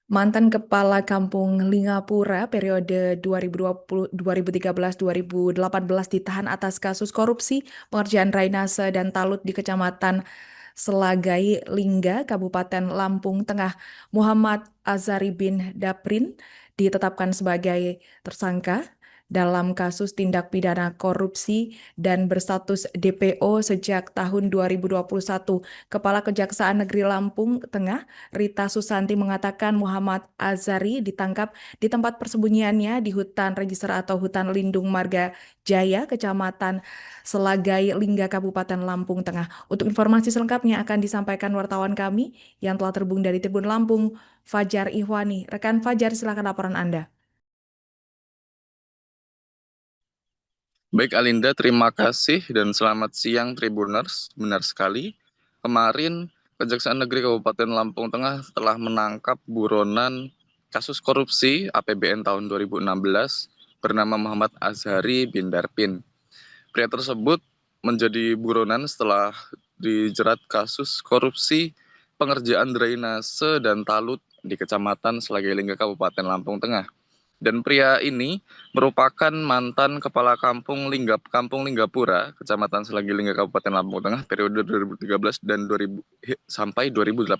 Mantan Kepala Kampung Lingapura periode 2013-2018 ditahan atas kasus korupsi pengerjaan drainase dan talut di Kecamatan Selagai Lingga, Kabupaten Lampung Tengah. Muhammad Azhari bin Daprin ditetapkan sebagai tersangka dalam kasus tindak pidana korupsi dan berstatus DPO sejak tahun 2021. Kepala Kejaksaan Negeri Lampung Tengah, Rita Susanti, mengatakan Muhammad Azhari ditangkap di tempat persembunyiannya di Hutan Register atau Hutan Lindung Marga Jaya, Kecamatan Selagai Lingga, Kabupaten Lampung Tengah. Untuk informasi selengkapnya akan disampaikan wartawan kami yang telah terhubung dari Tribun Lampung, Fajar Ihwani. Rekan Fajar, silakan laporan Anda. Baik Alinda, terima kasih dan selamat siang Tribuners. Benar sekali, kemarin Kejaksaan Negeri Kabupaten Lampung Tengah telah menangkap buronan kasus korupsi APBN tahun 2016 bernama Muhammad Azhari bin Darpin. Pria tersebut menjadi buronan setelah dijerat kasus korupsi pengerjaan drainase dan talut di Kecamatan Selagai Lingga, Kabupaten Lampung Tengah. Dan pria ini merupakan mantan Kepala Kampung Linggapura, Kecamatan Selagai Lingga, Kabupaten Lampung Tengah periode 2013 dan 2000 sampai 2018.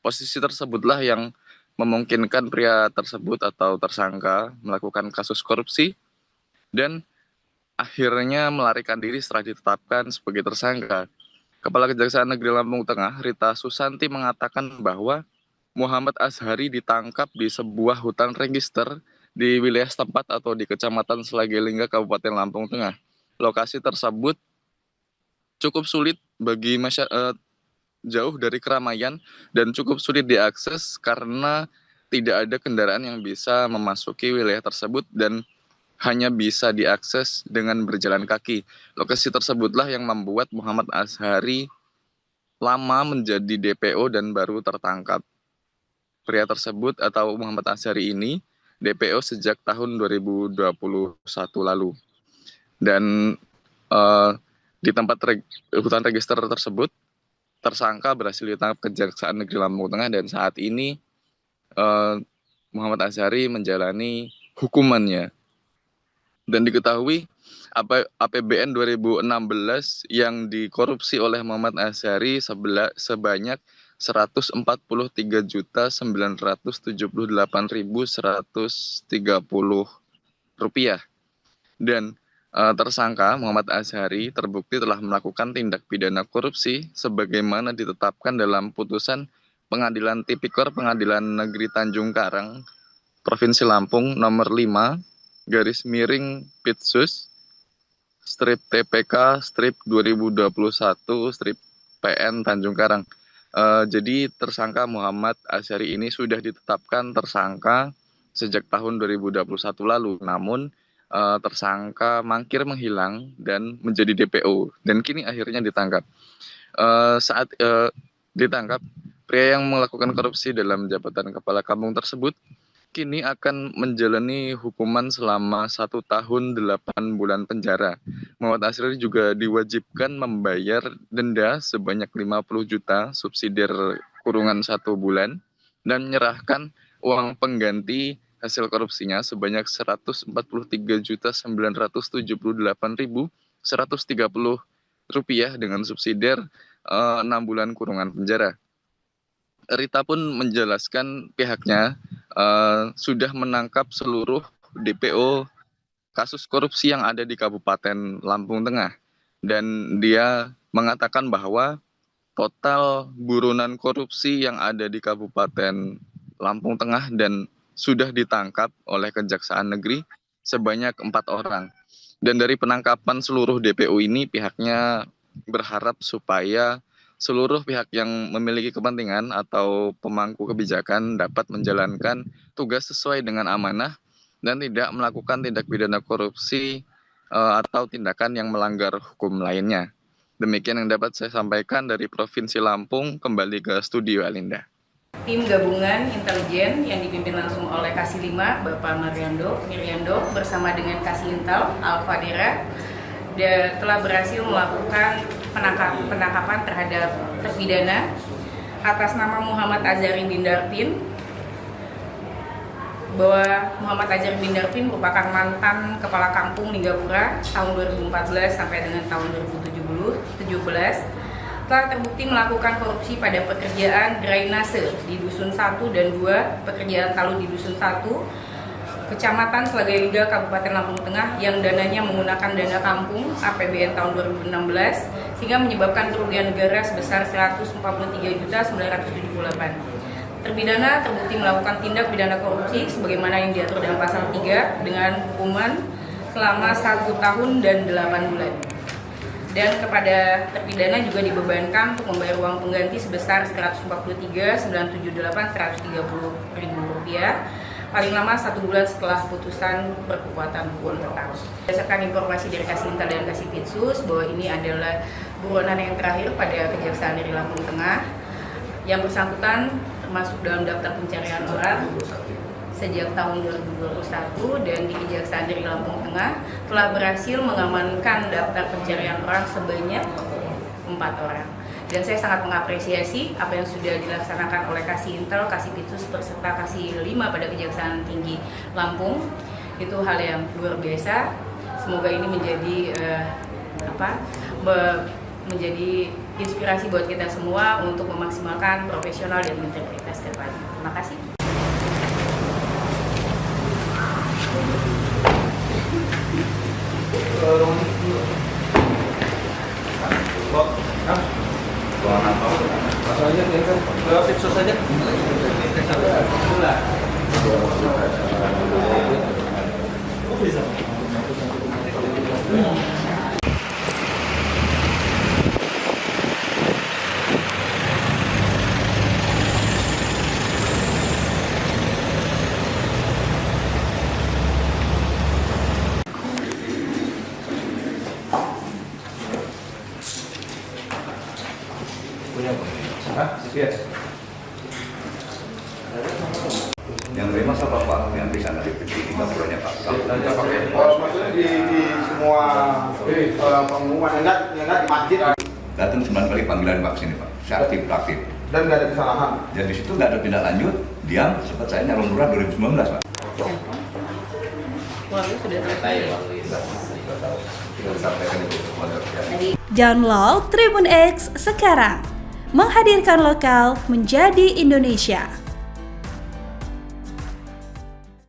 Posisi tersebutlah yang memungkinkan pria tersebut atau tersangka melakukan kasus korupsi dan akhirnya melarikan diri setelah ditetapkan sebagai tersangka. Kepala Kejaksaan Negeri Lampung Tengah, Rita Susanti, mengatakan bahwa Muhammad Azhari ditangkap di sebuah hutan register di wilayah setempat atau di Kecamatan Selagai Lingga, Kabupaten Lampung Tengah. Lokasi tersebut cukup sulit bagi masyarakat, jauh dari keramaian dan cukup sulit diakses karena tidak ada kendaraan yang bisa memasuki wilayah tersebut dan hanya bisa diakses dengan berjalan kaki. Lokasi tersebutlah yang membuat Muhammad Azhari lama menjadi DPO dan baru tertangkap. Pria tersebut atau Muhammad Azhari ini DPO sejak tahun 2021 lalu. Dan di tempat hutan register tersebut, tersangka berhasil ditangkap Kejaksaan Negeri Lampung Tengah dan saat ini Muhammad Azhari menjalani hukumannya. Dan diketahui APBN 2016 yang dikorupsi oleh Muhammad Azhari sebanyak Rp141.978.130. Dan tersangka Muhammad Azhari terbukti telah melakukan tindak pidana korupsi sebagaimana ditetapkan dalam putusan Pengadilan Tipikor Pengadilan Negeri Tanjung Karang, Provinsi Lampung nomor 5/Pitsus strip TPK strip 2021 strip PN Tanjung Karang. Jadi tersangka Muhammad Azhari ini sudah ditetapkan tersangka sejak tahun 2021 lalu. Namun tersangka mangkir menghilang dan menjadi DPO dan kini akhirnya ditangkap. Saat ditangkap, pria yang melakukan korupsi dalam jabatan kepala kampung tersebut kini akan menjalani hukuman selama 1 tahun 8 bulan penjara. Muhammad Azhari juga diwajibkan membayar denda sebanyak 50 juta subsidiar kurungan 1 bulan dan menyerahkan uang pengganti hasil korupsinya sebanyak Rp143.978.130 dengan subsidiar 6 bulan kurungan penjara. Rita pun menjelaskan pihaknya sudah menangkap seluruh DPO kasus korupsi yang ada di Kabupaten Lampung Tengah. Dan dia mengatakan bahwa total buronan korupsi yang ada di Kabupaten Lampung Tengah dan sudah ditangkap oleh Kejaksaan Negeri sebanyak 4 orang. Dan dari penangkapan seluruh DPO ini pihaknya berharap supaya seluruh pihak yang memiliki kepentingan atau pemangku kebijakan dapat menjalankan tugas sesuai dengan amanah dan tidak melakukan tindak pidana korupsi atau tindakan yang melanggar hukum lainnya. Demikian yang dapat saya sampaikan dari Provinsi Lampung. Kembali ke studio Alinda. Tim gabungan intelijen yang dipimpin langsung oleh Kasih 5 Bapak Miriando bersama dengan Kasih Intel Alfa Dera telah berhasil melakukan penangkapan terhadap terpidana atas nama Muhammad Azari bin Darpin, bahwa Muhammad Azari bin Darpin merupakan mantan kepala kampung Linggapura tahun 2014 sampai dengan tahun 2017, telah terbukti melakukan korupsi pada pekerjaan drainase di Dusun 1 dan 2, pekerjaan talut di Dusun 1, Kecamatan Selagai Liga, Kabupaten Lampung Tengah, yang dananya menggunakan dana kampung APBN tahun 2016 sehingga menyebabkan kerugian negara sebesar 143.978. Terpidana terbukti melakukan tindak pidana korupsi sebagaimana yang diatur dalam pasal 3 dengan hukuman selama 1 tahun dan 8 bulan. Dan kepada terpidana juga dibebankan untuk membayar uang pengganti sebesar Rp143.978.130.000 paling lama 1 bulan setelah putusan berkekuatan hukum pertama. Berdasarkan informasi dari Kasintel dan Kasipitsus bahwa ini adalah buronan yang terakhir pada Kejaksaan Negeri Lampung Tengah yang bersangkutan termasuk dalam daftar pencarian orang sejak tahun 2021, dan di Kejaksaan Negeri Lampung Tengah telah berhasil mengamankan daftar pencarian orang sebanyak 4 orang. Dan saya sangat mengapresiasi apa yang sudah dilaksanakan oleh Kasintel, Kasipitsus, beserta Kasih 5 pada Kejaksaan Tinggi Lampung. Itu hal yang luar biasa. Semoga ini menjadi menjadi inspirasi buat kita semua untuk memaksimalkan profesional dan integritas ke depannya. Terima kasih. Yang terima siapa Pak? Yang bisa nanti di 3 bulannya Pak? Kalau kita pakai maksudnya di semua pengumuman yang enggak di masjid. datang 9 kali panggilan Pak sini Pak, saya aktif. Dan nggak ada kesalahan. Dan di situ nggak ada tindak lanjut, diam, sempat saya nyalon lurah 2019 Pak. Uangnya sudah selesai. Kita sampaikan itu. Download Tribun X sekarang, menghadirkan lokal menjadi Indonesia.